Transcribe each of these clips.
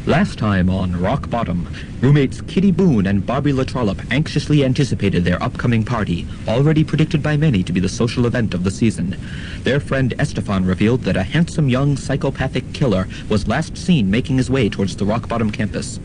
Last time on Rockbottom, roommates Kitty Boone and Barbie LaTrollop anxiously anticipated their upcoming party, already predicted by many to be the social event of the season. Their friend Estefan revealed that a handsome young psychopathic killer was last seen making his way towards the Rockbottom campus.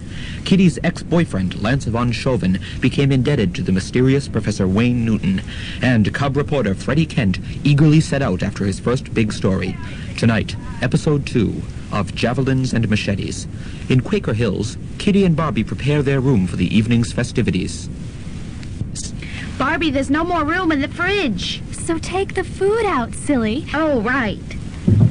Kitty's ex-boyfriend, Lance von Chauvin, became indebted to the mysterious Professor Wayne Newton, and cub reporter Freddie Kent eagerly set out after his first big story. Tonight, Episode 2 of Javelins and Machetes. In Quaker Hills, Kitty and Barbie prepare their room for the evening's festivities. Barbie, there's no more room in the fridge. So take the food out, silly. Oh, right.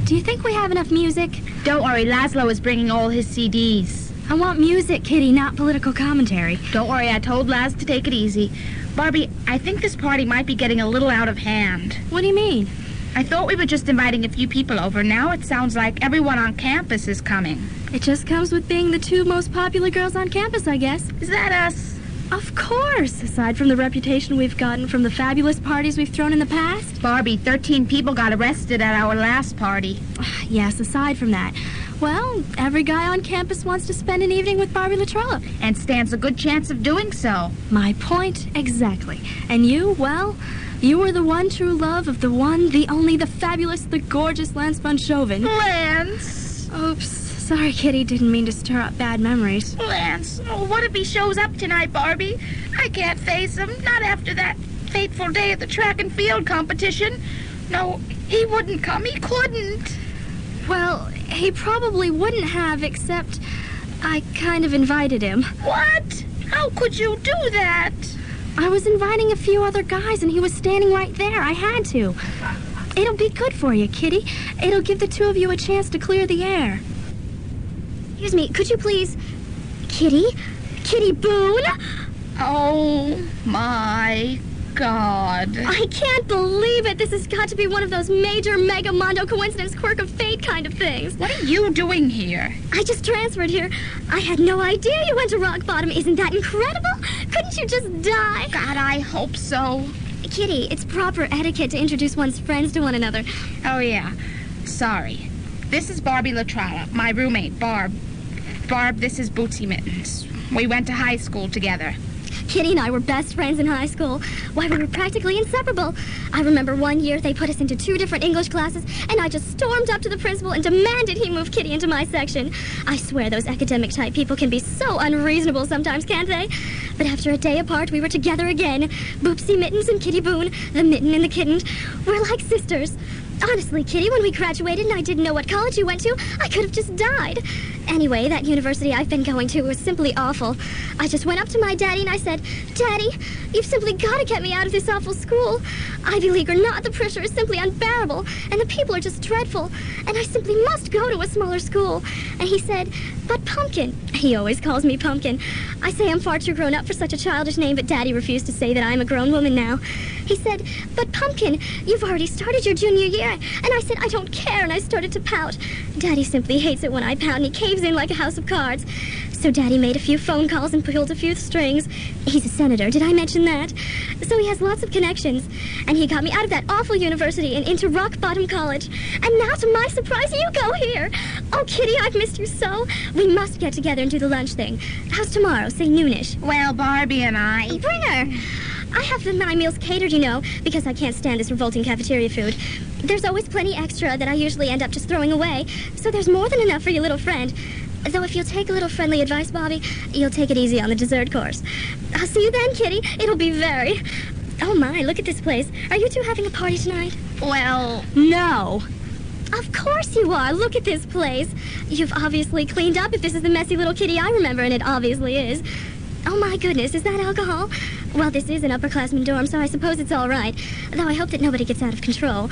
Do you think we have enough music? Don't worry, Laszlo is bringing all his CDs. I want music, Kitty, not political commentary. Don't worry, I told Laz to take it easy. Barbie, I think this party might be getting a little out of hand. What do you mean? I thought we were just inviting a few people over. Now it sounds like everyone on campus is coming. It just comes with being the two most popular girls on campus, I guess. Is that us? Of course, aside from the reputation we've gotten from the fabulous parties we've thrown in the past. Barbie, 13 people got arrested at our last party. Yes, aside from that. Well, every guy on campus wants to spend an evening with Barbie LaTrollop. And stands a good chance of doing so. My point exactly. And you, well, you were the one true love of the one, the only, the fabulous, the gorgeous Lance von Chauvin. Lance! Oops. Sorry, Kitty. Didn't mean to stir up bad memories. Lance, oh, what if he shows up tonight, Barbie? I can't face him. Not after that fateful day at the track and field competition. No, he wouldn't come. He couldn't. Well, he probably wouldn't have, except I kind of invited him. What? How could you do that? I was inviting a few other guys, and he was standing right there. I had to. It'll be good for you, Kitty. It'll give the two of you a chance to clear the air. Excuse me, could you please... Kitty? Kitty Boone? Oh, my God. I can't believe it. This has got to be one of those major mega mondo coincidence quirk of fate kind of things. What are you doing here? I just transferred here. I had no idea you went to Rockbottom. Isn't that incredible? Couldn't you just die? God, I hope so. Kitty, it's proper etiquette to introduce one's friends to one another. Oh, yeah. Sorry. This is Barbie LaTrollop, my roommate, Barb. Barb, this is Bootsy Mittens. We went to high school together. Kitty and I were best friends in high school. Why, we were practically inseparable. I remember one year they put us into 2 different English classes, and I just stormed up to the principal and demanded he move Kitty into my section. I swear those academic-type people can be so unreasonable sometimes, can't they? But after a day apart, we were together again. Boopsy Mittens and Kitty Boone, the mitten and the kitten. We're like sisters. Honestly, Kitty, when we graduated and I didn't know what college you went to, I could have just died. Anyway, that university I've been going to was simply awful. I just went up to my daddy and I said, Daddy, you've simply got to get me out of this awful school. Ivy League or not, the pressure is simply unbearable, and the people are just dreadful, and I simply must go to a smaller school. And he said, but Pumpkin. He always calls me Pumpkin. I say I'm far too grown up for such a childish name, but Daddy refused to say that I'm a grown woman now. He said, but Pumpkin, you've already started your junior year. And I said, I don't care, and I started to pout. Daddy simply hates it when I pout, and he caves in like a house of cards. So Daddy made a few phone calls and pulled a few strings. He's a senator, did I mention that? So he has lots of connections. And he got me out of that awful university and into Rockbottom College. And now, to my surprise, you go here. Oh, Kitty, I've missed you so. We must get together and do the lunch thing. How's tomorrow, say noonish? Well, Barbie and I... Bring her. I have my meals catered, you know, because I can't stand this revolting cafeteria food. There's always plenty extra that I usually end up just throwing away, so there's more than enough for your little friend. Though if you'll take a little friendly advice, Bobby, you'll take it easy on the dessert course. I'll see you then, Kitty. It'll be very... Oh, my, look at this place. Are you two having a party tonight? Well... No. Of course you are. Look at this place. You've obviously cleaned up if this is the messy little Kitty I remember, and it obviously is. Oh, my goodness, is that alcohol? Well, this is an upperclassman dorm, so I suppose it's all right. Though I hope that nobody gets out of control.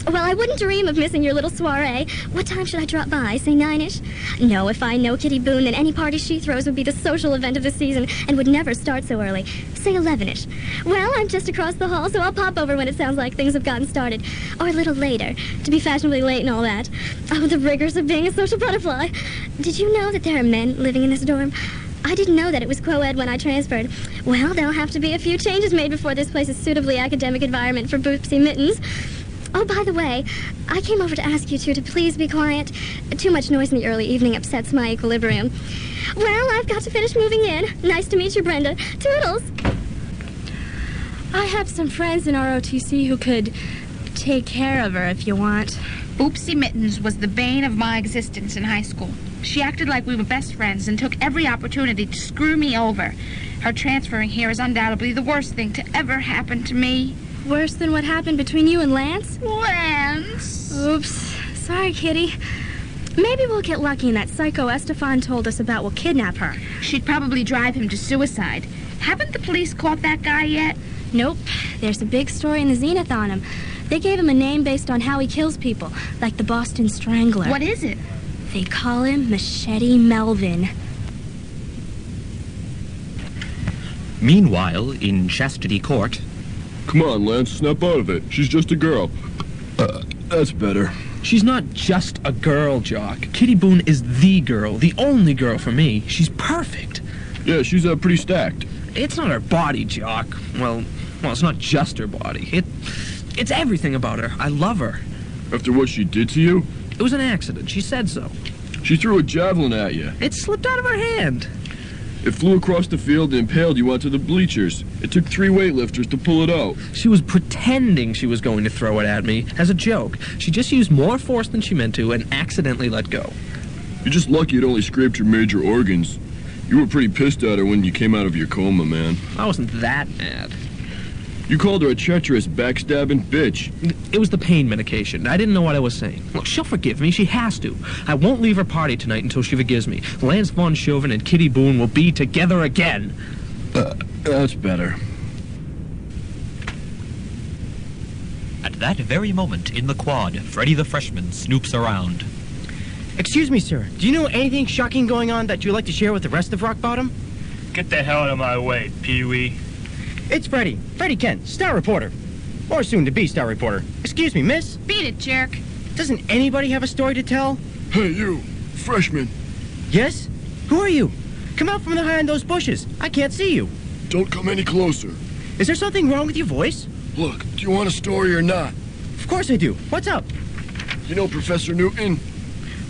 Well, I wouldn't dream of missing your little soiree. What time should I drop by? Say 9-ish? No, if I know Kitty Boone, then any party she throws would be the social event of the season and would never start so early. Say 11-ish. Well, I'm just across the hall, so I'll pop over when it sounds like things have gotten started. Or a little later, to be fashionably late and all that. Oh, the rigors of being a social butterfly. Did you know that there are men living in this dorm? I didn't know that it was co-ed when I transferred. Well, there'll have to be a few changes made before this place is suitably academic environment for Boopsy Mittens. Oh, by the way, I came over to ask you two to please be quiet. Too much noise in the early evening upsets my equilibrium. Well, I've got to finish moving in. Nice to meet you, Brenda. Toodles! I have some friends in ROTC who could take care of her if you want. Oopsie Mittens was the bane of my existence in high school. She acted like we were best friends and took every opportunity to screw me over. Her transferring here is undoubtedly the worst thing to ever happen to me. Worse than what happened between you and Lance? Lance! Oops. Sorry, Kitty. Maybe we'll get lucky and that psycho Estefan told us about will kidnap her. She'd probably drive him to suicide. Haven't the police caught that guy yet? Nope. There's a big story in the Zenith on him. They gave him a name based on how he kills people, like the Boston Strangler. What is it? They call him Machete Melvin. Meanwhile, in Chastity Court... Come on, Lance, snap out of it. She's just a girl. That's better. She's not just a girl, Jock. Kitty Boone is the girl, the only girl for me. She's perfect. Yeah, she's pretty stacked. It's not her body, Jock. Well, it's not just her body. It's everything about her. I love her. After what she did to you? It was an accident. She said so. She threw a javelin at you. It slipped out of her hand. It flew across the field and impaled you onto the bleachers. It took 3 weightlifters to pull it out. She was pretending she was going to throw it at me as a joke. She just used more force than she meant to and accidentally let go. You're just lucky it only scraped your major organs. You were pretty pissed at her when you came out of your coma, man. I wasn't that mad. You called her a treacherous, backstabbing bitch. It was the pain medication. I didn't know what I was saying. Look, she'll forgive me. She has to. I won't leave her party tonight until she forgives me. Lance Von Chauvin and Kitty Boone will be together again. That's better. At that very moment, in the quad, Freddy the freshman snoops around. Excuse me, sir. Do you know anything shocking going on that you'd like to share with the rest of Rockbottom? Get the hell out of my way, Pee-wee. It's Freddy. Freddy Kent, star reporter. Or soon-to-be star reporter. Excuse me, miss? Beat it, jerk. Doesn't anybody have a story to tell? Hey, you, freshman. Yes? Who are you? Come out from behind those bushes. I can't see you. Don't come any closer. Is there something wrong with your voice? Look, do you want a story or not? Of course I do. What's up? You know Professor Newton?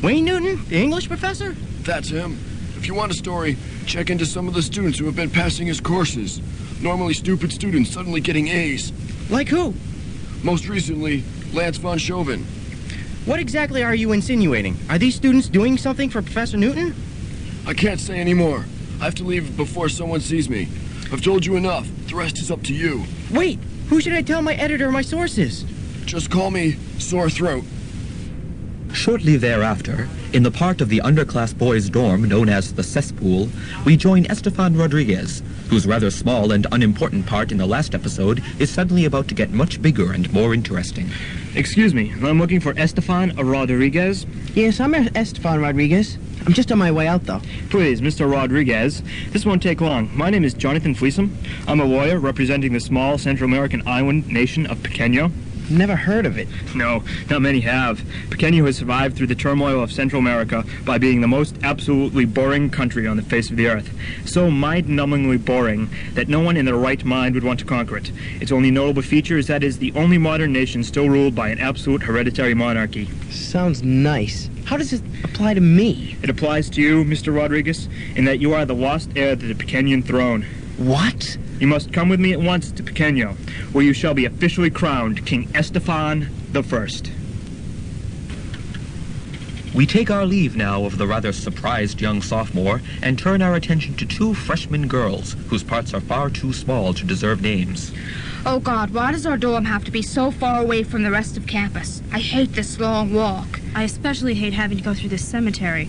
Wayne Newton, the English professor? That's him. If you want a story, check into some of the students who have been passing his courses. Normally stupid students suddenly getting A's. Like who? Most recently, Lance Von Chauvin. What exactly are you insinuating? Are these students doing something for Professor Newton? I can't say anymore. I have to leave before someone sees me. I've told you enough. The rest is up to you. Wait, who should I tell my editor my sources? Just call me Sore Throat. Shortly thereafter, in the part of the underclass boys' dorm known as the cesspool, we join Estefan Rodriguez, whose rather small and unimportant part in the last episode is suddenly about to get much bigger and more interesting. Excuse me, I'm looking for Estefan Rodriguez. Yes, I'm Estefan Rodriguez. I'm just on my way out, though. Please, Mr. Rodriguez, this won't take long. My name is Jonathan Fleesom. I'm a lawyer representing the small Central American island nation of Pequeño. Never heard of it. No, not many have. Pequeño has survived through the turmoil of Central America by being the most absolutely boring country on the face of the earth. So mind-numbingly boring that no one in their right mind would want to conquer it. Its only notable feature is that it is the only modern nation still ruled by an absolute hereditary monarchy. Sounds nice. How does this apply to me? It applies to you, Mr. Rodriguez, in that you are the lost heir to the Pequeñan throne. What? You must come with me at once to Pequeño, where you shall be officially crowned King Estefan I. We take our leave now of the rather surprised young sophomore and turn our attention to 2 freshman girls whose parts are far too small to deserve names. Oh, God, why does our dorm have to be so far away from the rest of campus? I hate this long walk. I especially hate having to go through this cemetery.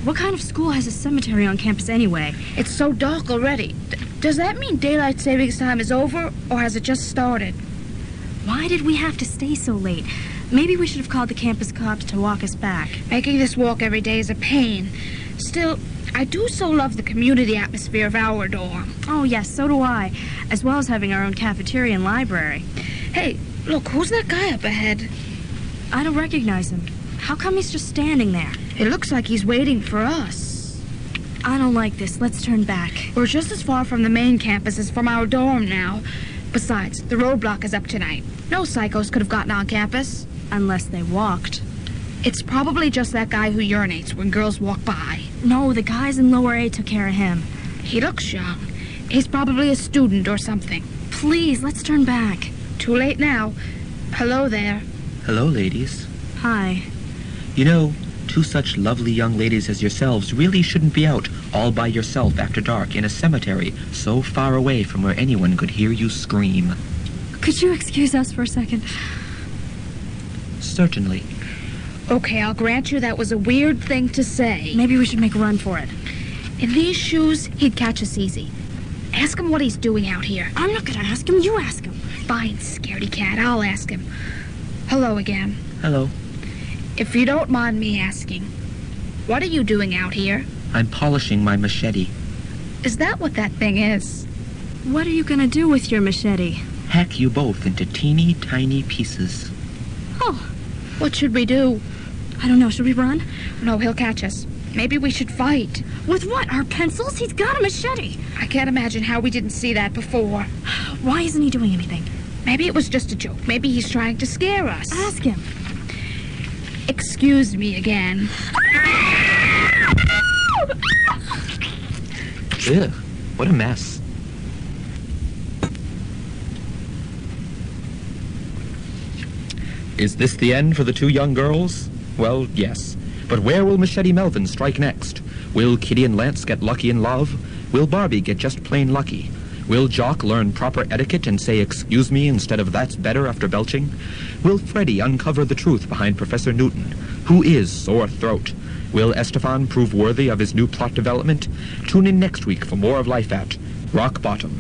What kind of school has a cemetery on campus anyway? It's so dark already. Does that mean daylight savings time is over, or has it just started? Why did we have to stay so late? Maybe we should have called the campus cops to walk us back. Making this walk every day is a pain. Still, I do so love the community atmosphere of our dorm. Oh, yes, so do I. As well as having our own cafeteria and library. Hey, look, who's that guy up ahead? I don't recognize him. How come he's just standing there? It looks like he's waiting for us. I don't like this. Let's turn back. We're just as far from the main campus as from our dorm now. Besides, the roadblock is up tonight. No psychos could have gotten on campus. Unless they walked. It's probably just that guy who urinates when girls walk by. No, the guys in lower A took care of him. He looks young. He's probably a student or something. Please, let's turn back. Too late now. Hello there. Hello, ladies. Hi. You know, two such lovely young ladies as yourselves really shouldn't be out all by yourself after dark in a cemetery so far away from where anyone could hear you scream. Could you excuse us for a second? Certainly. Okay, I'll grant you that was a weird thing to say. Maybe we should make a run for it. In these shoes, he'd catch us easy. Ask him what he's doing out here. I'm not gonna ask him, you ask him. Fine, scaredy cat, I'll ask him. Hello again. Hello. If you don't mind me asking, what are you doing out here? I'm polishing my machete. Is that what that thing is? What are you gonna do with your machete? Hack you both into teeny tiny pieces. Oh, What should we do? I don't know. Should we run? No, he'll catch us. Maybe we should fight. With what? Our pencils? He's got a machete. I can't imagine how we didn't see that before. Why isn't he doing anything? Maybe it was just a joke. Maybe he's trying to scare us. Ask him. Excuse me again. Ugh, what a mess. Is this the end for the two young girls? Well, yes. But where will Machete Melvin strike next? Will Kitty and Lance get lucky in love? Will Barbie get just plain lucky? Will Jock learn proper etiquette and say excuse me instead of that's better after belching? Will Freddy uncover the truth behind Professor Newton? Who is Sore Throat? Will Estefan prove worthy of his new plot development? Tune in next week for more of Life at Rockbottom.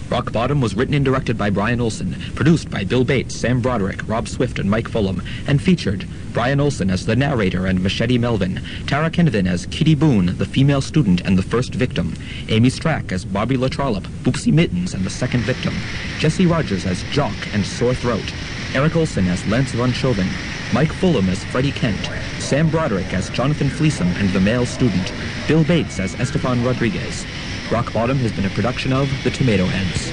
Rockbottom was written and directed by Brian Olsen, produced by Bill Bates, Sam Broderick, Rob Swift, and Mike Fulham, and featured Brian Olsen as the narrator and Machete Melvin, Tara Kenavan as Kitty Boone, the female student and the first victim, Amy Strack as Bobby LaTrollop, Boopsie Mittens, and the second victim, Jesse Rogers as Jock and Sore Throat, Eric Olsen as Lance Von Chauvin, Mike Fulham as Freddie Kent, Sam Broderick as Jonathan Fleeson and the male student, Bill Bates as Estefan Rodriguez. Rockbottom has been a production of The Tomato Heads.